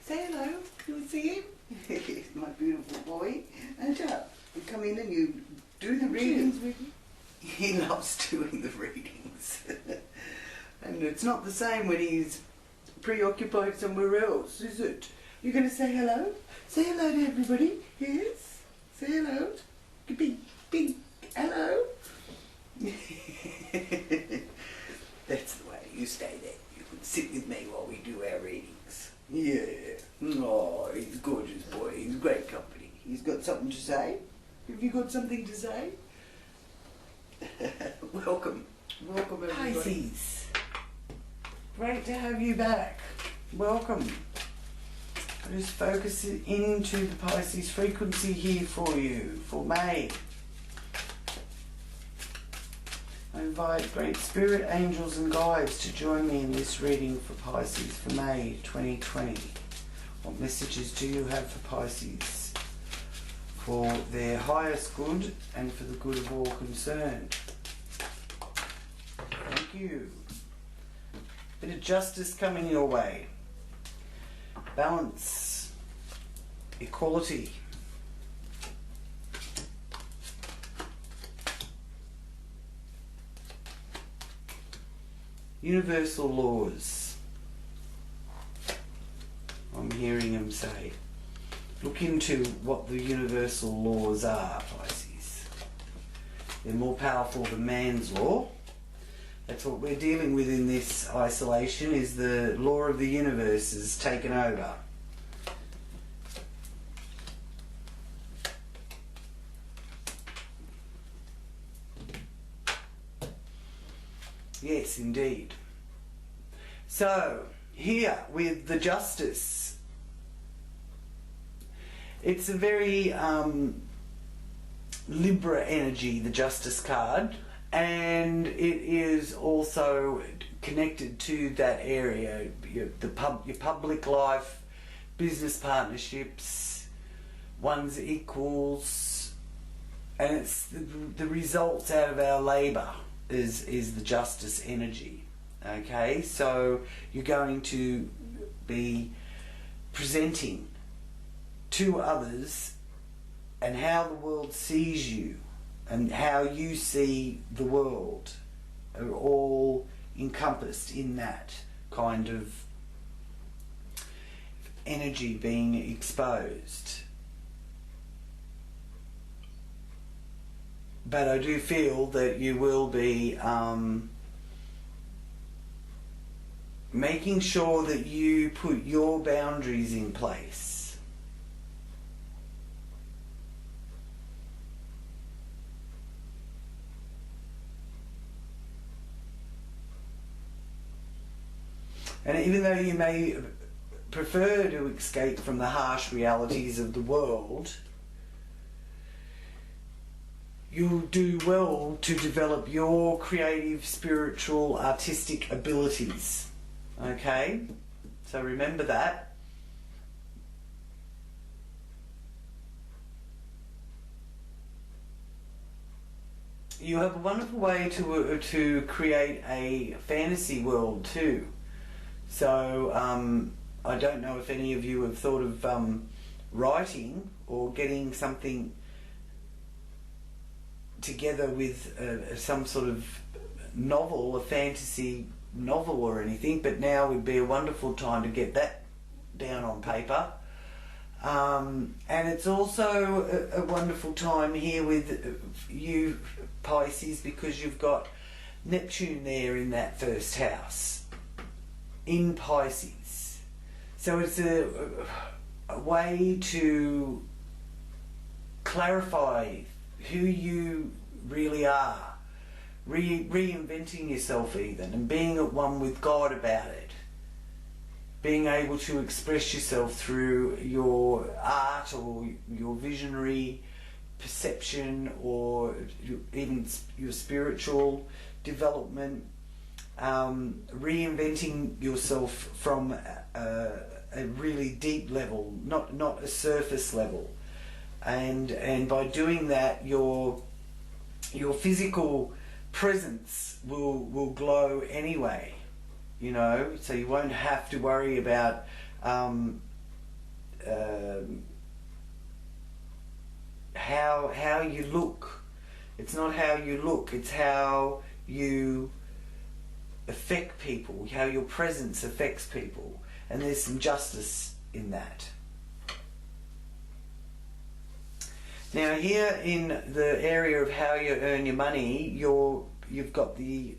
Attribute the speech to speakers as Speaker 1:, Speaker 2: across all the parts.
Speaker 1: Say hello. You see him? He's my beautiful boy. And you come in and you do the readings with him. He loves doing the readings. And it's not the same when he's preoccupied somewhere else, is it? You're going to say hello? Say hello to everybody. Yes? Say hello. Big hello. That's the way. You stay there. You can sit with me while we do our readings. Yeah. Oh, he's a gorgeous boy. He's great company. He's got something to say. Have you got something to say? Welcome. Welcome, everybody. Pisces. Great to have you back. Welcome. I just focus it into the Pisces frequency here for you, for May. I invite great spirit angels and guides to join me in this reading for Pisces for May 2020. What messages do you have for Pisces? For their highest good and for the good of all concerned. Thank you. Bit of justice coming your way. Balance. Equality. Universal laws. I'm hearing him say. Look into what the universal laws are, Pisces. They're more powerful than man's law. That's what we're dealing with in this isolation, is the law of the universe is taken over. Yes, indeed. So, here with the Justice, it's a very Libra energy, the Justice card, and it is also connected to that area, your public life, business partnerships, one's equals, and it's the results out of our labour is the Justice energy. Okay, so you're going to be presenting to others and how the world sees you and how you see the world are all encompassed in that kind of energy being exposed. But I do feel that you will be making sure that you put your boundaries in place. And even though you may prefer to escape from the harsh realities of the world, you'll do well to develop your creative, spiritual, artistic abilities. Okay? So remember that. You have a wonderful way to create a fantasy world too. So I don't know if any of you have thought of writing or getting something together with some sort of novel, a fantasy novel or anything, but now would be a wonderful time to get that down on paper. And it's also a wonderful time here with you, Pisces, because you've got Neptune there in that first house, in Pisces. So it's a way to clarify who you really are, reinventing yourself even, and being at one with God about it, being able to express yourself through your art or your visionary perception or even your spiritual development, reinventing yourself from a really deep level, not a surface level. And by doing that, your physical presence will glow anyway, you know, so you won't have to worry about how you look. It's not how you look, it's how you affect people, how your presence affects people, and there's some justice in that. Now here in the area of how you earn your money, you've got the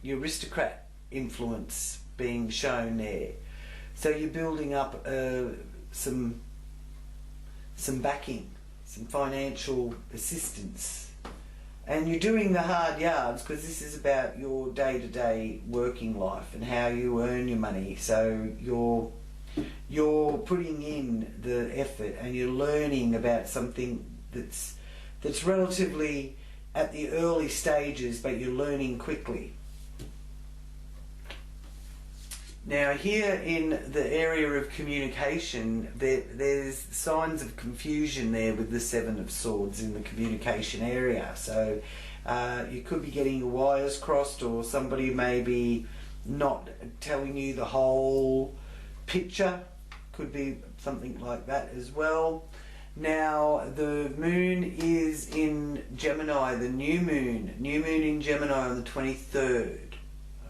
Speaker 1: aristocrat influence being shown there. So you're building up some backing, some financial assistance, and you're doing the hard yards, because this is about your day-to-day working life and how you earn your money. So you're putting in the effort and you're learning about something that's relatively at the early stages, but you're learning quickly. Now here in the area of communication, there's signs of confusion there with the Seven of Swords in the communication area. So you could be getting your wires crossed, or somebody may be not telling you the whole picture. Could be something like that as well. Now the moon is in Gemini, the new moon in Gemini on the 23rd.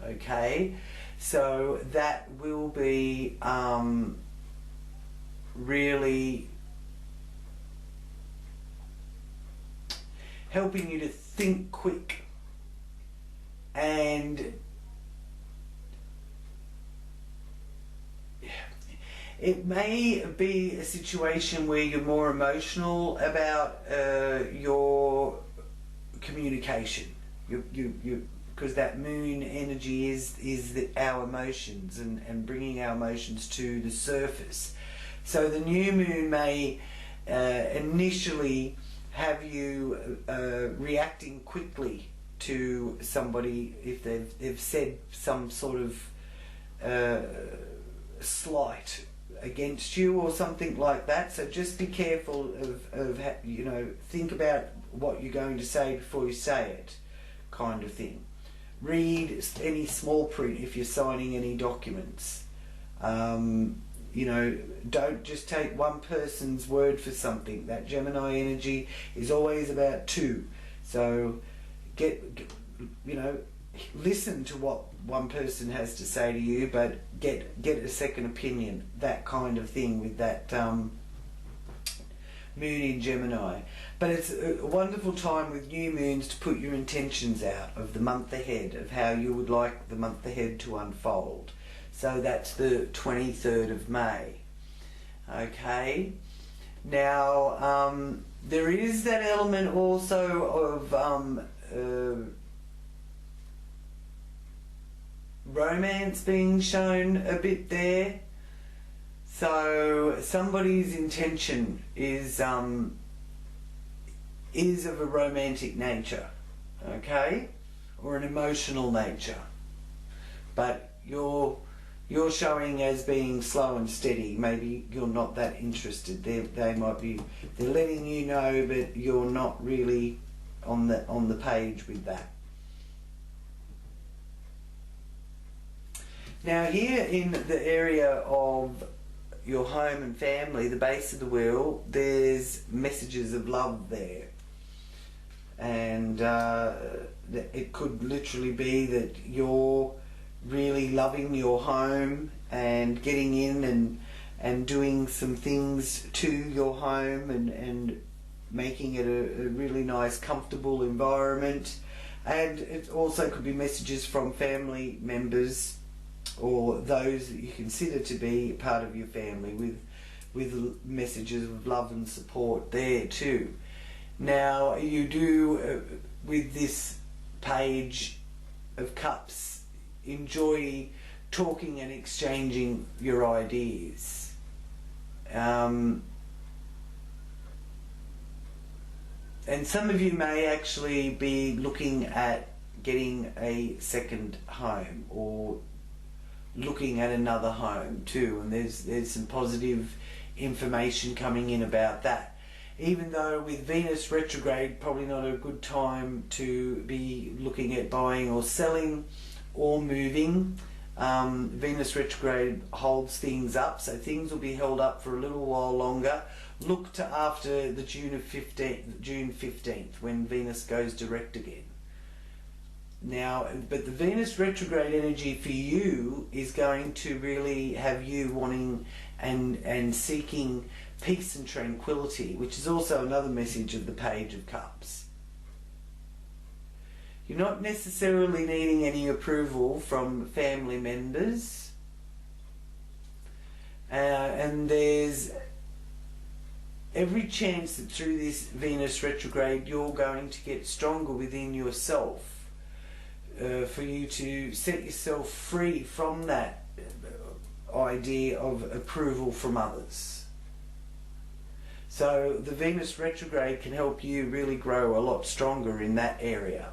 Speaker 1: Okay, so that will be really helping you to think quick, and it may be a situation where you're more emotional about your communication. Because that moon energy is our emotions and bringing our emotions to the surface. So the new moon may initially have you reacting quickly to somebody if they've said some sort of slight against you or something like that. So just be careful of think about what you're going to say before you say it, kind of thing. Read any small print if you're signing any documents. Don't just take one person's word for something. That Gemini energy is always about two. So listen to what one person has to say to you, but get a second opinion, that kind of thing with that moon in Gemini. But it's a wonderful time with new moons to put your intentions out of the month ahead, of how you would like the month ahead to unfold. So that's the 23rd of May. Okay, now there is that element also of romance being shown a bit there. So somebody's intention is of a romantic nature, okay, or an emotional nature, but you're showing as being slow and steady. Maybe you're not that interested. They might be, they're letting you know, but you're not really on the page with that. Now here in the area of your home and family, the base of the wheel, there's messages of love there. And it could literally be that you're really loving your home and getting in and doing some things to your home and making it a really nice, comfortable environment. And it also could be messages from family members or those that you consider to be part of your family, with messages of love and support there too. Now you do, with this Page of Cups, enjoy talking and exchanging your ideas. And some of you may actually be looking at getting a second home or looking at another home too, and there's some positive information coming in about that. Even though with Venus retrograde, probably not a good time to be looking at buying or selling or moving. Venus retrograde holds things up, so things will be held up for a little while longer. Look to after the June 15th, when Venus goes direct again. Now, but the Venus retrograde energy for you is going to really have you wanting and seeking peace and tranquility, which is also another message of the Page of Cups. You're not necessarily needing any approval from family members, and there's every chance that through this Venus retrograde you're going to get stronger within yourself, for you to set yourself free from that idea of approval from others. So the Venus retrograde can help you really grow a lot stronger in that area.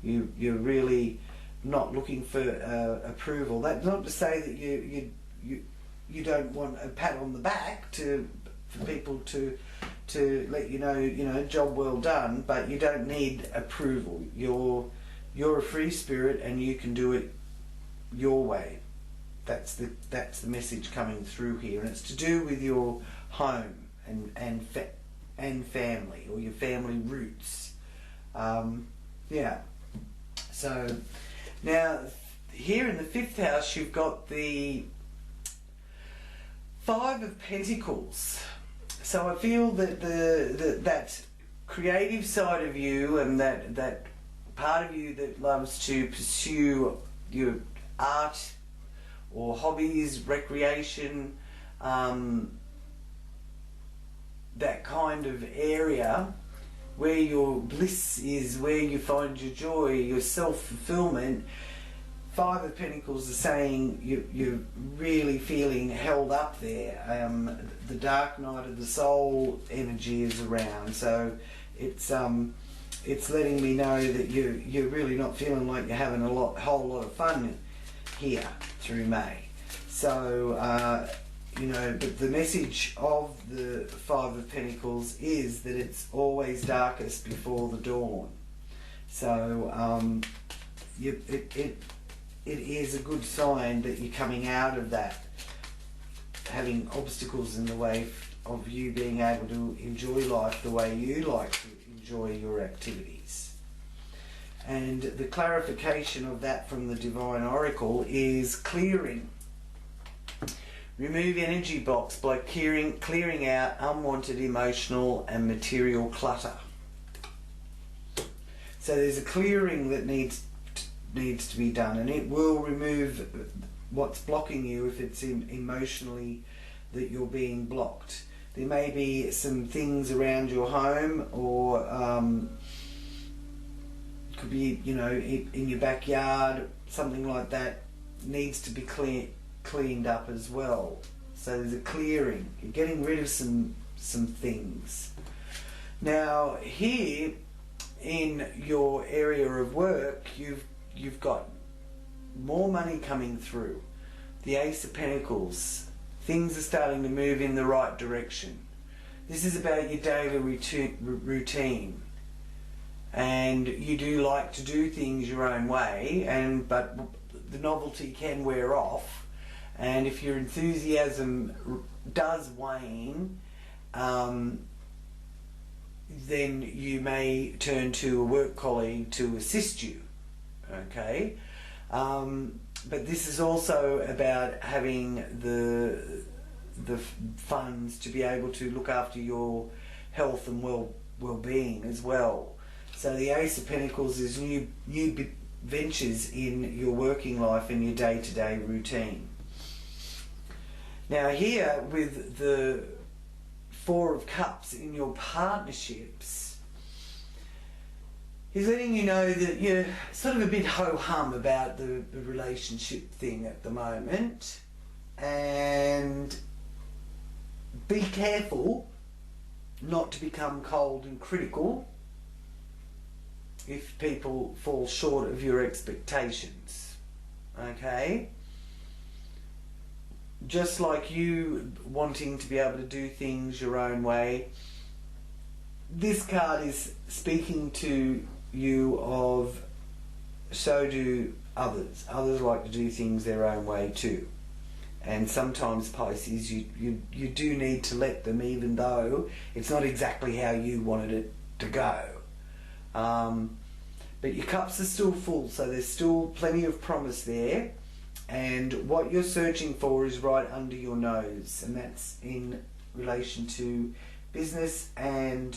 Speaker 1: You're really not looking for approval. That's not to say that you don't want a pat on the back for people to let you know, job well done, but you don't need approval. You're a free spirit and you can do it your way. That's the message coming through here, and it's to do with your home and family, or your family roots. Yeah. So now here in the 5th house you've got the 5 of Pentacles. So I feel that that creative side of you, and that part of you that loves to pursue your art or hobbies, recreation, that kind of area where your bliss is, where you find your joy, your self-fulfillment. 5 of Pentacles is saying you're really feeling held up there. The dark night of the soul energy is around, so it's letting me know that you're really not feeling like you're having a whole lot of fun here through May. So but the message of the 5 of Pentacles is that it's always darkest before the dawn. So it is a good sign that you're coming out of that, having obstacles in the way of you being able to enjoy life the way you like to enjoy your activities. And the clarification of that from the Divine Oracle is clearing. Remove energy blocks by clearing out unwanted emotional and material clutter. So there's a clearing that needs to be done, and it will remove what's blocking you if it's emotionally that you're being blocked. There may be some things around your home, or could be in your backyard, something like that needs to be cleaned up as well. So there's a clearing. You're getting rid of some things. Now here in your area of work, you've got more money coming through. The Ace of Pentacles. Things are starting to move in the right direction. This is about your daily routine. And you do like to do things your own way, but the novelty can wear off. And if your enthusiasm does wane, then you may turn to a work colleague to assist you. Okay? But this is also about having the funds to be able to look after your health and well-being as well. So the Ace of Pentacles is new ventures in your working life and your day-to-day routine. Now here with the 4 of Cups in your partnerships, he's letting you know that you're sort of a bit ho-hum about the relationship thing at the moment, and be careful not to become cold and critical if people fall short of your expectations. Okay? Just like you wanting to be able to do things your own way, this card is speaking to you of so do others. Others like to do things their own way too. And sometimes, Pisces, you do need to let them, even though it's not exactly how you wanted it to go. But your cups are still full, so there's still plenty of promise there. And what you're searching for is right under your nose, and that's in relation to business and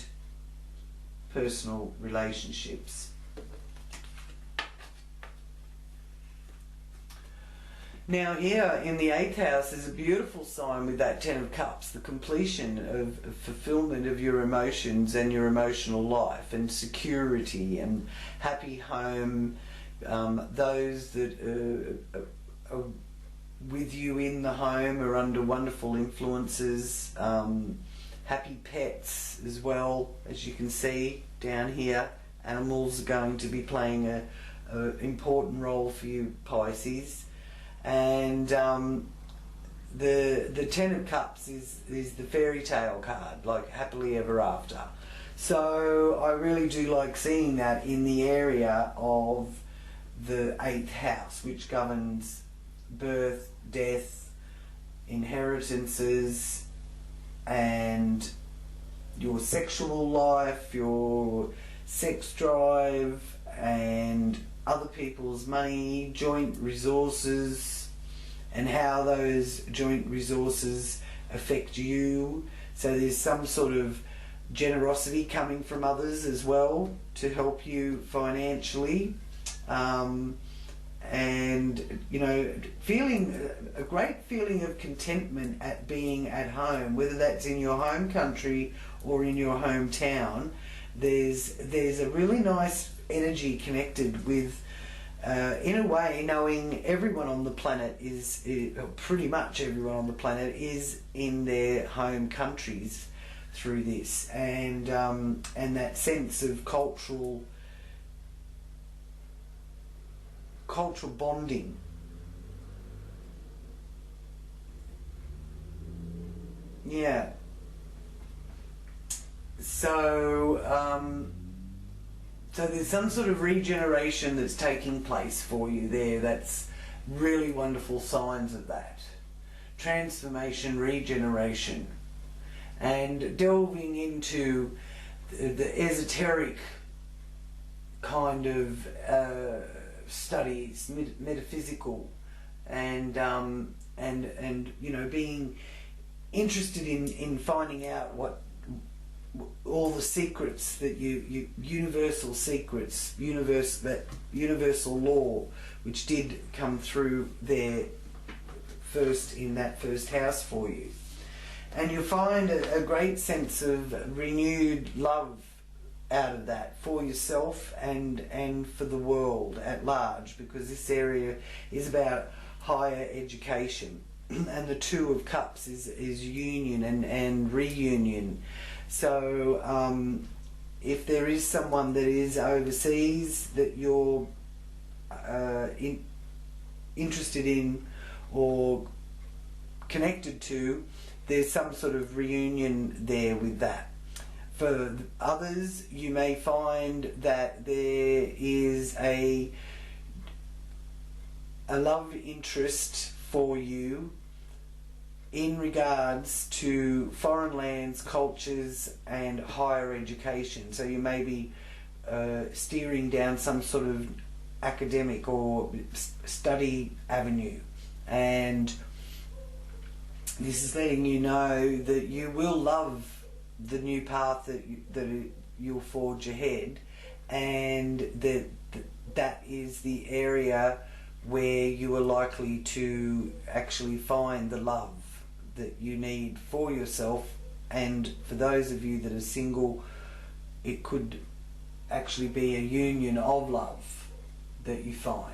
Speaker 1: personal relationships. Now here in the 8th house is a beautiful sign with that 10 of Cups, the completion of fulfillment of your emotions and your emotional life, and security and happy home, those that are with you in the home are under wonderful influences, happy pets as well, as you can see down here. Animals are going to be playing a important role for you, Pisces. And the 10 of Cups is the fairy tale card, like happily ever after. So I really do like seeing that in the area of the 8th house, which governs birth, death, inheritances, and your sexual life, your sex drive, and other people's money, joint resources, and how those joint resources affect you. So there's some sort of generosity coming from others as well to help you financially, and you know, feeling a great feeling of contentment at being at home, whether that's in your home country or in your hometown. There's a really nice energy connected with, in a way, knowing everyone on the planet is pretty much everyone on the planet is in their home countries through this, and that sense of cultural bonding. Yeah. So there's some sort of regeneration that's taking place for you there. That's really wonderful signs of that. Transformation, regeneration, and delving into the esoteric kind of studies, metaphysical, and you know, being interested in finding out what all the secrets that universal secrets, universal law, which did come through there first in that first house for you. And you'll find a great sense of renewed love out of that for yourself and for the world at large, because this area is about higher education. And the 2 of Cups is union and reunion. So if there is someone that is overseas that you're interested in or connected to, there's some sort of reunion there with that. For others, you may find that there is a love interest for you in regards to foreign lands, cultures, and higher education. So you may be steering down some sort of academic or study avenue, and this is letting you know that you will love the new path that you'll forge ahead, and that is the area where you are likely to actually find the love that you need for yourself. And for those of you that are single, it could actually be a union of love that you find.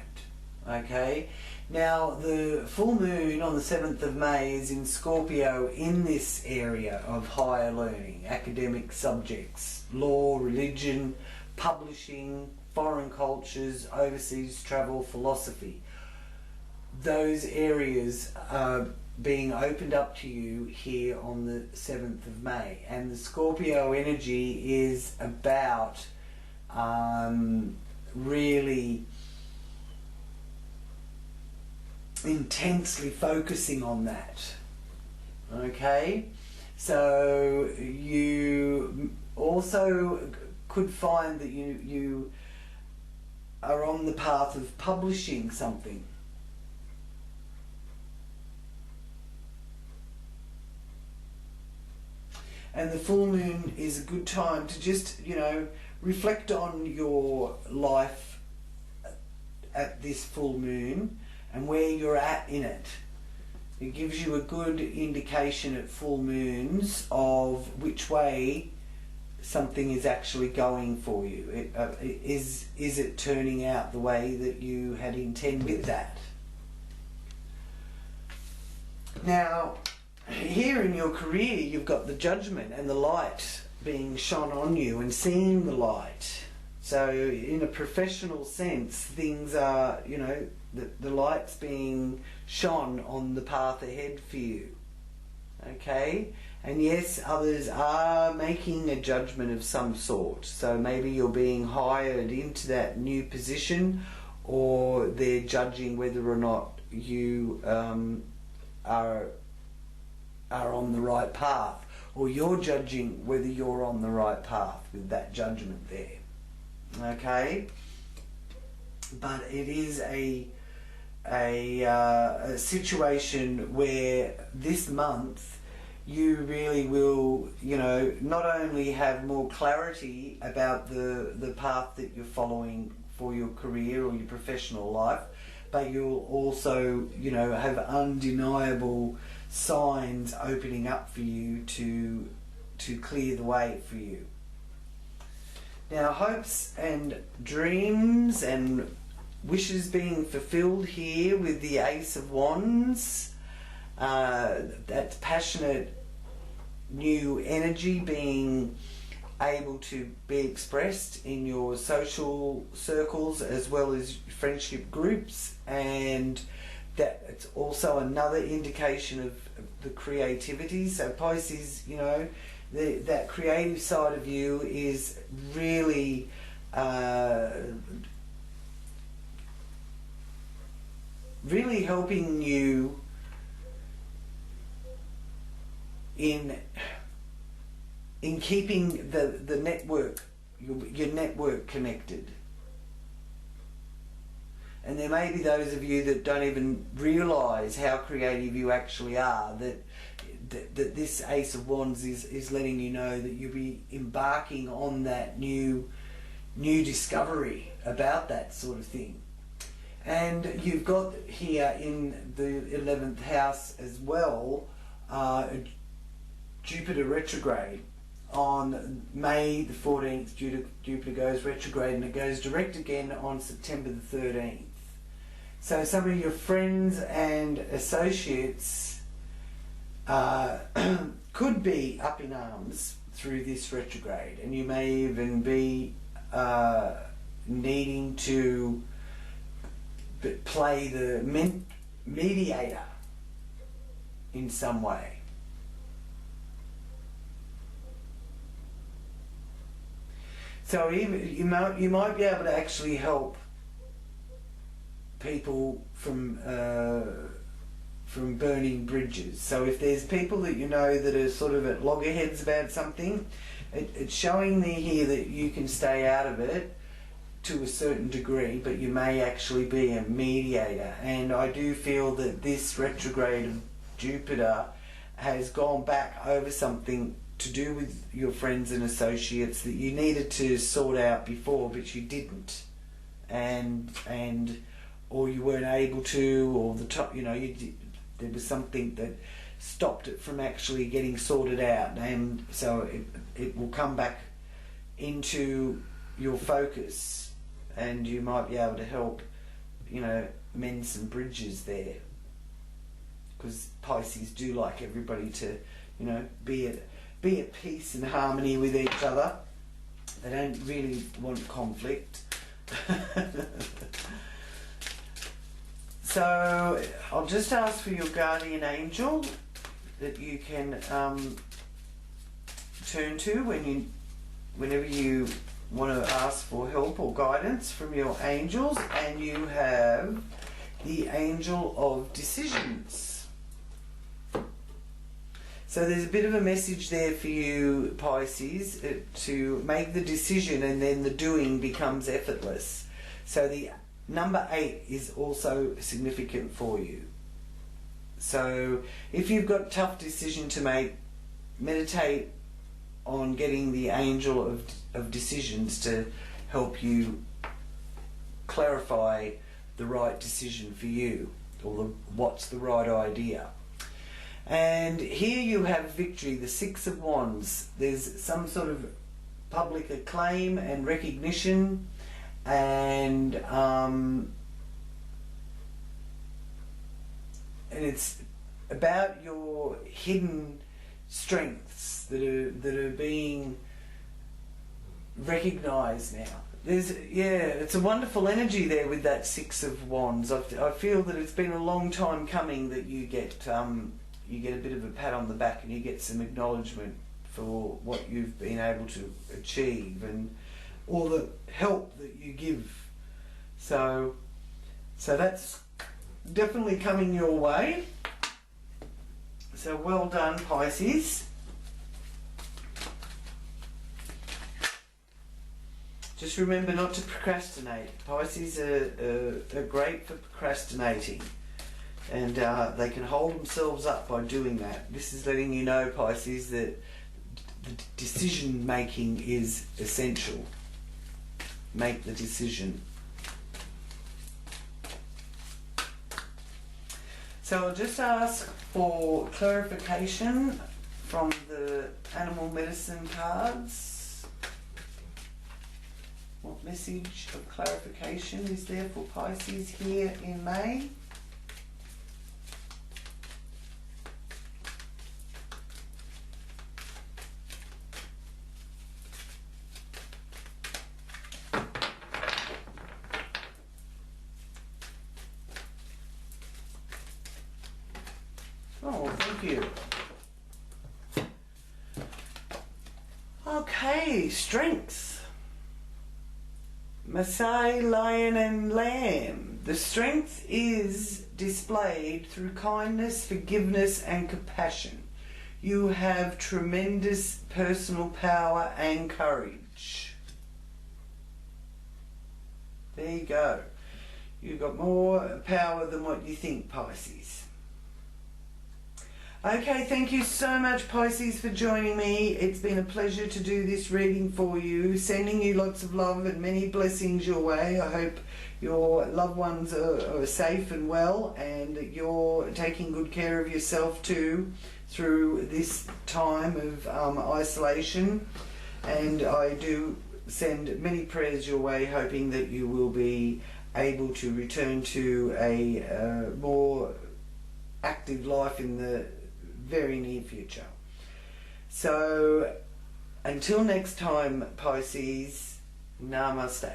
Speaker 1: Okay, now the full moon on the 7th of May is in Scorpio, in this area of higher learning, academic subjects, law, religion, publishing, foreign cultures, overseas travel, philosophy. Those areas are being opened up to you here on the 7th of May. And the Scorpio energy is about really intensely focusing on that. Okay, so you also could find that you are on the path of publishing something. And the full moon is a good time to just, reflect on your life at this full moon and where you're at in it. It gives you a good indication at full moons of which way something is actually going for you. Is it turning out the way that you had intended that? Now, here in your career, you've got the judgment and the light being shone on you and seeing the light. So in a professional sense, things are, the light's being shone on the path ahead for you. Okay? And yes, others are making a judgment of some sort. So maybe you're being hired into that new position, or they're judging whether or not you are on the right path, or you're judging whether you're on the right path with that judgment there. Okay? But it is a situation where this month you really will, not only have more clarity about the path that you're following for your career or your professional life, but you'll also, have undeniable signs opening up for you to clear the way for you. Now, hopes and dreams and wishes being fulfilled here with the Ace of Wands, that passionate new energy being able to be expressed in your social circles as well as friendship groups, and that it's also another indication of the creativity. So Pisces, that creative side of you is really really helping you in keeping the network, your network connected. And there may be those of you that don't even realise how creative you actually are, that this Ace of Wands is letting you know that you'll be embarking on that new discovery about that sort of thing. And you've got here in the 11th house as well, Jupiter retrograde. On May the 14th, Jupiter goes retrograde, and it goes direct again on September the 13th. So some of your friends and associates could be up in arms through this retrograde, and you may even be needing to play the mediator in some way. So even you might be able to actually help people from burning bridges. So if there's people that that are sort of at loggerheads about something, it's showing me here that you can stay out of it to a certain degree, but you may actually be a mediator. And I do feel that this retrograde of Jupiter has gone back over something to do with your friends and associates that you needed to sort out before, but you didn't, or you weren't able to, or there was something that stopped it from actually getting sorted out, and so it will come back into your focus, and you might be able to help mend some bridges there, because Pisces do like everybody to be at peace and harmony with each other. They don't really want conflict. So I'll just ask for your guardian angel that you can turn to whenever you want to ask for help or guidance from your angels. And you have the Angel of Decisions. So there's a bit of a message there for you, Pisces, to make the decision and then the doing becomes effortless. So the number 8 is also significant for you. So if you've got a tough decision to make, meditate on getting the Angel of Decisions to help you clarify the right decision for you, or what's the right idea. And here you have victory, the 6 of Wands. There's some sort of public acclaim and recognition, and it's about your hidden strengths that are being recognized now. It's a wonderful energy there with that 6 of Wands. I feel that it's been a long time coming that you get a bit of a pat on the back and you get some acknowledgement for what you've been able to achieve and all the help that you give. So that's definitely coming your way. So well done, Pisces. Just remember not to procrastinate. Pisces are great for procrastinating, and they can hold themselves up by doing that. This is letting you know, Pisces, that the decision making is essential. Make the decision. So I'll just ask for clarification from the animal medicine cards. What message of clarification is there for Pisces here in May? Oh, thank you. Okay, strengths. Maasai, Lion and Lamb. The strength is displayed through kindness, forgiveness and compassion. You have tremendous personal power and courage. There you go. You've got more power than what you think, Pisces. Okay, thank you so much, Pisces, for joining me. It's been a pleasure to do this reading for you. Sending you lots of love and many blessings your way. I hope your loved ones are safe and well, and that you're taking good care of yourself too through this time of isolation. And I do send many prayers your way, hoping that you will be able to return to a more active life in the very near future. So until next time, Pisces, namaste.